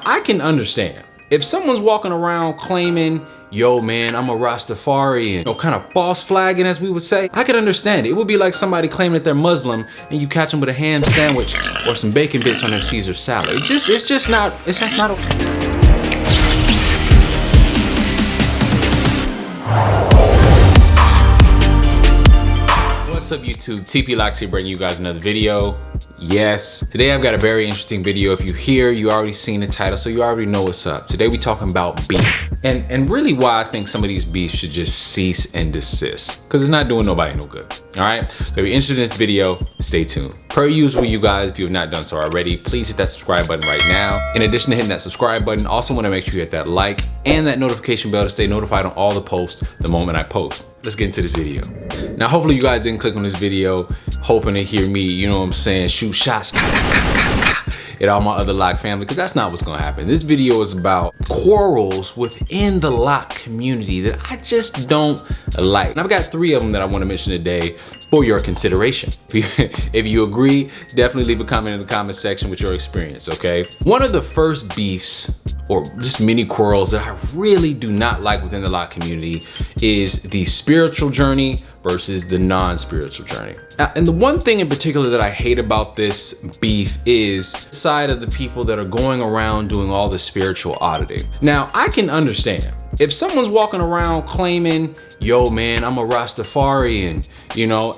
I can understand if someone's walking around claiming, yo man, I'm a Rastafarian, kind of false flagging as we would say, I could understand it. It would be like somebody claiming that they're Muslim and you catch them with a ham sandwich or some bacon bits on their Caesar salad. It's just not okay. What's up YouTube, TP Locks here bringing you guys another video. Yes, today I've got a very interesting video. If you're here, you already seen the title, so you already know what's up. Today we talking about beef and really why I think some of these beefs should just cease and desist, because it's not doing nobody no good. All right, so if you're interested in this video, stay tuned. Per usual, you guys, if you have not done so already, please hit that subscribe button right now. In addition to hitting that subscribe button, also want to make sure you hit that like and that notification bell to stay notified on all the posts the moment I post. Let's get into this video. Now, hopefully you guys didn't click on this video hoping to hear me, you know what I'm saying, shoot shots at all my other lock family, because that's not what's gonna happen. This video is about quarrels within the lock community that I just don't like. And I've got 3 of them that I want to mention today for your consideration. If you agree, definitely leave a comment in the comment section with your experience, okay? One of the first beefs or just mini quarrels that I really do not like within the lock community is the spiritual journey versus the non-spiritual journey. And the one thing in particular that I hate about this beef is the side of the people that are going around doing all the spiritual auditing. Now, I can understand if someone's walking around claiming, yo man, I'm a Rastafarian,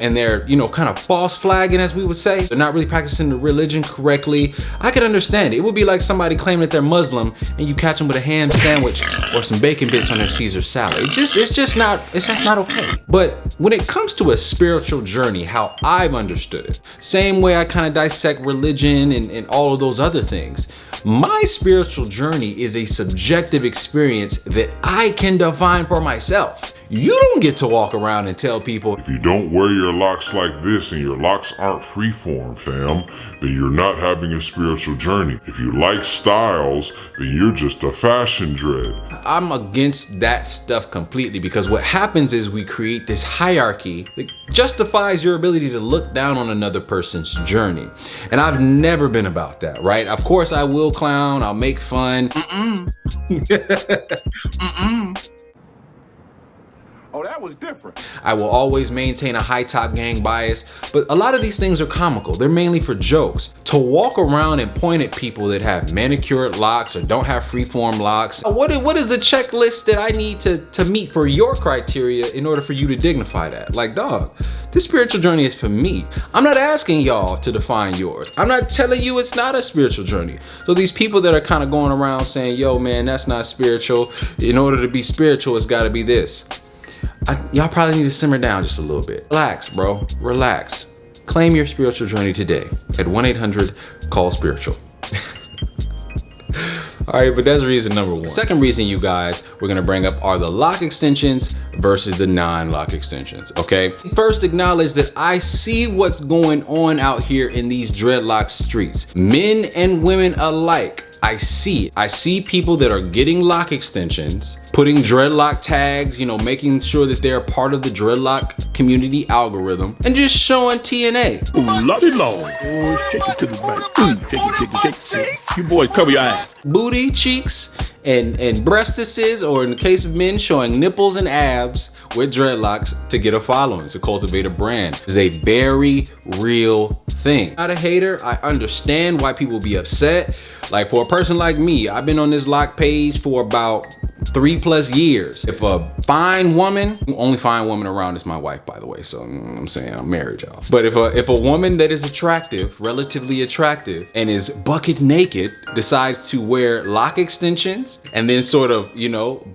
and they're, kind of false flagging as we would say, they're not really practicing the religion correctly, I could understand it. It would be like somebody claiming that they're Muslim and you catch them with a ham sandwich or some bacon bits on their Caesar salad. It's just not okay. But when it comes to a spiritual journey, how I've understood it, same way I kind of dissect religion and all of those other things, my spiritual journey is a subjective experience that I can define for myself. You don't get to walk around and tell people, if you don't wear your locks like this and your locks aren't freeform, fam, then you're not having a spiritual journey. If you like styles, then you're just a fashion dread. I'm against that stuff completely, because what happens is we create this hierarchy that justifies your ability to look down on another person's journey. And I've never been about that, right? Of course I will clown, I'll make fun. Oh, that was different. I will always maintain a high top gang bias, but a lot of these things are comical. They're mainly for jokes. To walk around and point at people that have manicured locks or don't have freeform locks, what is the checklist that I need to meet for your criteria in order for you to dignify that? Like, dog, this spiritual journey is for me. I'm not asking y'all to define yours. I'm not telling you it's not a spiritual journey. So these people that are kind of going around saying, yo man, that's not spiritual. In order to be spiritual, it's gotta be this. Y'all probably need to simmer down just a little bit. Relax, bro, relax. Claim your spiritual journey today at 1-800-CALL-SPIRITUAL. All right, but that's reason number 1. The second reason, you guys, we're gonna bring up are the lock extensions versus the non-lock extensions, okay? First, acknowledge that I see what's going on out here in these dreadlock streets. Men and women alike, I see it. I see people that are getting lock extensions, putting dreadlock tags, making sure that they're part of the dreadlock community algorithm, and just showing TNA. Ooh, lordy Lord. Oh, shake it to the back. Shake. You boys cover your eyes. Booty, cheeks, and breastises, or in the case of men, showing nipples and abs with dreadlocks to get a following, to cultivate a brand. It's a very real thing. Not a hater. I understand why people be upset. Like, for a person like me, I've been on this lock page for about 3+ years. If a fine woman, only fine woman around is my wife, by the way, so I'm saying I'm married, y'all. But if a woman that is attractive, relatively attractive, and is bucket naked, decides to wear lock extensions and then sort of,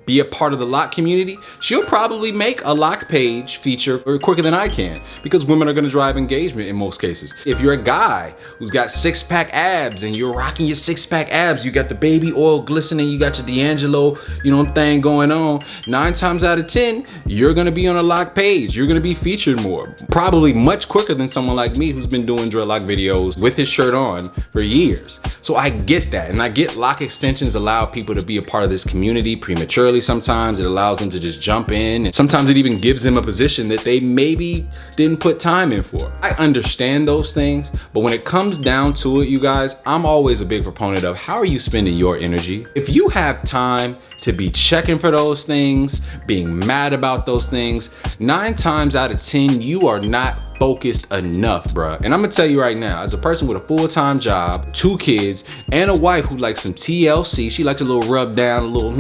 be a part of the lock community, she'll probably make a lock page feature quicker than I can, because women are gonna drive engagement in most cases. If you're a guy who's got 6-pack abs and you're rocking your 6-pack abs, you got the baby oil glistening, you got your D'Angelo, know, thing going on, 9 times out of 10, you're gonna be on a lock page. You're gonna be featured more. Probably much quicker than someone like me who's been doing dreadlock videos with his shirt on for years. So I get that, and I get lock extensions allow people to be a part of this community prematurely. Sometimes it allows them to just jump in, and sometimes it even gives them a position that they maybe didn't put time in for. I understand those things, but when it comes down to it, you guys, I'm always a big proponent of how are you spending your energy? If you have time to be checking for those things, being mad about those things, 9 times out of 10, you are not focused enough, bruh. And I'm gonna tell you right now, as a person with a full-time job, 2 kids, and a wife who likes some TLC, she likes a little rub down, a little,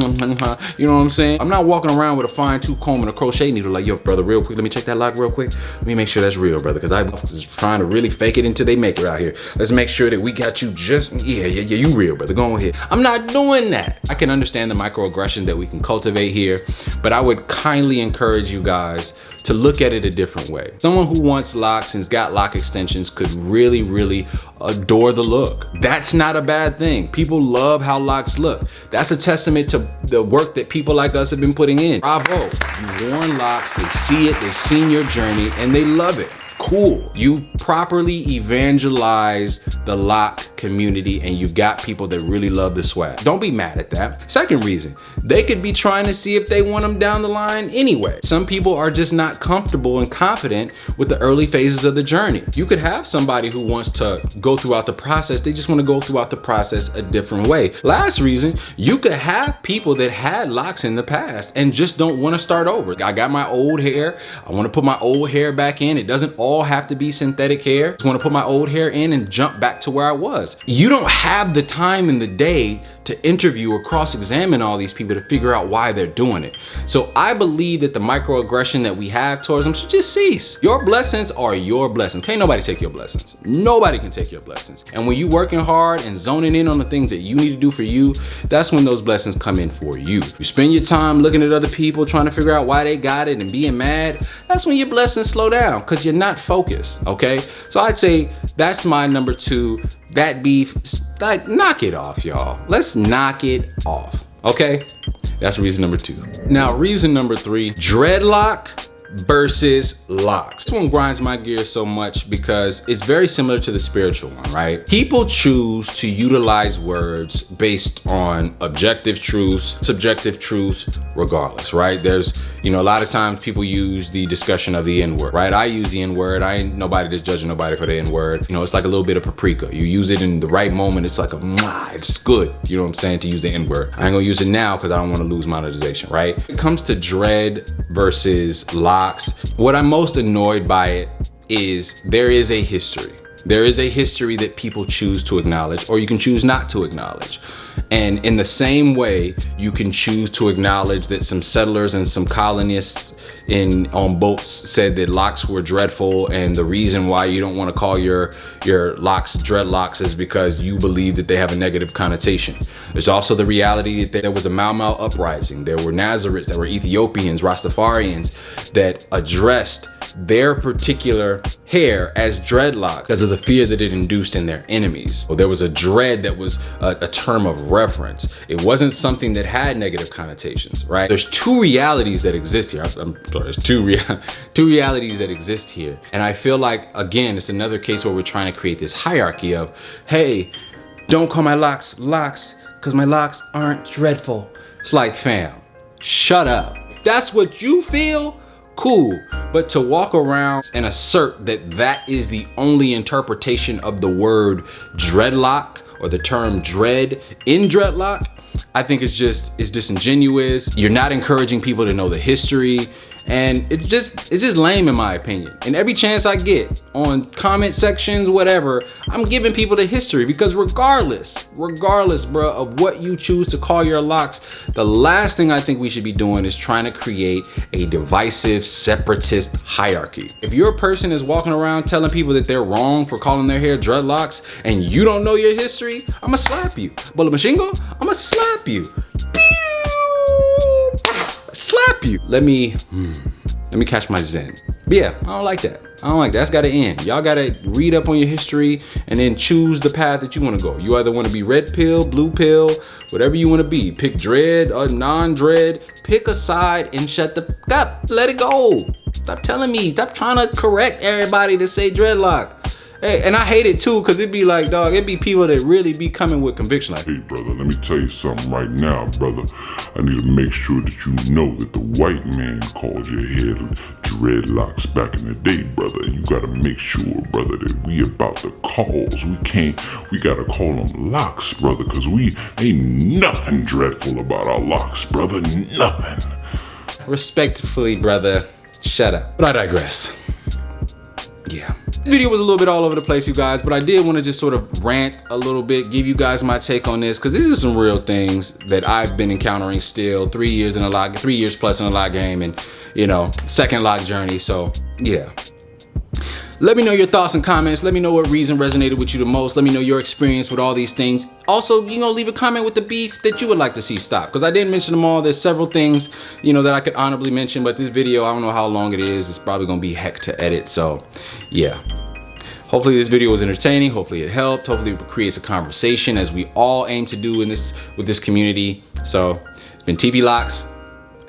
you know what I'm saying? I'm not walking around with a fine-tooth comb and a crochet needle like, yo, brother, real quick, let me check that lock real quick. Let me make sure that's real, brother, because I was trying to really fake it until they make it out here. Let's make sure that we got you just, yeah, you real, brother, go ahead. I'm not doing that. I can understand the microaggression that we can cultivate here, but I would kindly encourage you guys to look at it a different way. Someone who wants locks and's got lock extensions could really adore the look. That's not a bad thing. People love how locks look. That's a testament to the work that people like us have been putting in. Bravo. You worn locks, they see it, they've seen your journey, and they love it. Cool. You properly evangelized the lock community and you got people that really love the swag. Don't be mad at that. Second reason, they could be trying to see if they want them down the line anyway. Some people are just not comfortable and confident with the early phases of the journey. You could have somebody who wants to go throughout the process. They just want to go throughout the process a different way. Last reason, you could have people that had locks in the past and just don't want to start over. I got my old hair. I want to put my old hair back in. It doesn't all have to be synthetic hair. I just want to put my old hair in and jump back to where I was. You don't have the time in the day to interview or cross-examine all these people to figure out why they're doing it. So I believe that the microaggression that we have towards them should just cease. Your blessings are your blessings. Can't nobody take your blessings. Nobody can take your blessings. And when you working hard and zoning in on the things that you need to do for you, that's when those blessings come in for you. You spend your time looking at other people, trying to figure out why they got it and being mad, that's when your blessings slow down because you're not focused, okay? So I'd say that's my number 2. That beef, like, knock it off, y'all. Let's knock it off, okay? That's reason number 2. Now, reason number 3, dreadlock versus locks. This one grinds my gears so much because it's very similar to the spiritual one, right? People choose to utilize words based on objective truths, subjective truths, regardless, right? There's, you know, a lot of times people use the discussion of the N-word, right? I use the N-word. I ain't nobody that's judging nobody for the N-word. You know, it's like a little bit of paprika. You use it in the right moment. It's like it's good. You know what I'm saying? To use the N-word. I ain't gonna use it now because I don't want to lose monetization, right? When it comes to dread versus locks, what I'm most annoyed by it is there is a history. There is a history that people choose to acknowledge, or you can choose not to acknowledge. And in the same way, you can choose to acknowledge that some settlers and some colonists on boats said that locks were dreadful, and the reason why you don't want to call your locks dreadlocks is because you believe that they have a negative connotation. There's also the reality that there was a Mau Mau uprising. There were Nazarites, there were Ethiopians, Rastafarians that addressed their particular hair as dreadlock because of the fear that it induced in their enemies. Well, there was a dread that was a term of reference. It wasn't something that had negative connotations, right? There's 2 realities that exist here. There's two realities that exist here. And I feel like, again, it's another case where we're trying to create this hierarchy of, hey, don't call my locks locks because my locks aren't dreadful. It's like, fam, shut up. If that's what you feel, cool. But to walk around and assert that that is the only interpretation of the word dreadlock or the term dread in dreadlock, I think it's disingenuous. You're not encouraging people to know the history. And it's just lame in my opinion. And every chance I get on comment sections, whatever, I'm giving people the history because regardless, bro, of what you choose to call your locks, the last thing I think we should be doing is trying to create a divisive, separatist hierarchy. If your person is walking around telling people that they're wrong for calling their hair dreadlocks and you don't know your history, I'ma slap you. Bullet machine gun, I'ma slap you. Slap you. Let me catch my zen. But yeah, I don't like that. I don't like that. That's gotta end. Y'all gotta read up on your history and then choose the path that you wanna go. You either wanna be red pill, blue pill, whatever you wanna be. Pick dread or non-dread. Pick a side and shut the fuck up. Let it go. Stop telling me. Stop trying to correct everybody to say dreadlock. Hey, and I hate it too, because it'd be like, dog, it'd be people that really be coming with conviction. Like, hey, brother, let me tell you something right now, brother. I need to make sure that you know that the white man called your head dreadlocks back in the day, brother. And you gotta make sure, brother, that we about the cause. We gotta call them locks, brother, because we ain't nothing dreadful about our locks, brother, nothing. respectfully, brother, shut up. But I digress. Yeah. This video was a little bit all over the place, you guys, but I did want to just sort of rant a little bit, give you guys my take on this, because these are some real things that I've been encountering still. 3 years in a lock, 3 years plus in a lock game, and you know, second lock journey. So yeah. Let me know your thoughts and comments. Let me know what reason resonated with you the most. Let me know your experience with all these things. Also, you know, leave a comment with the beef that you would like to see stop, because I didn't mention them all. There's several things, you know, that I could honorably mention, but this video, I don't know how long it is. It's probably gonna be heck to edit. So yeah. Hopefully this video was entertaining. Hopefully it helped. Hopefully it creates a conversation, as we all aim to do in this with this community. So it's been TP Locks,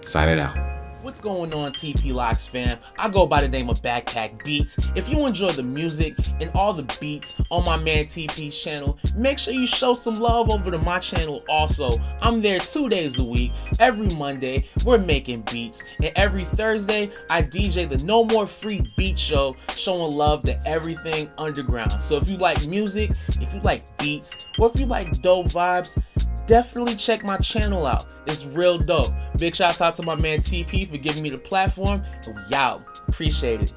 signing out. What's going on, TP Locks fam? I go by the name of Backpack Beatz. If you enjoy the music and all the beats on my man TP's channel, make sure you show some love over to my channel also. I'm there 2 days a week. Every Monday, we're making beats. And every Thursday, I DJ the No More Free Beat Show, showing love to everything underground. So if you like music, if you like beats, or if you like dope vibes, definitely check my channel out. It's real dope. Big shouts out to my man TP for giving me the platform, and we out. Appreciate it.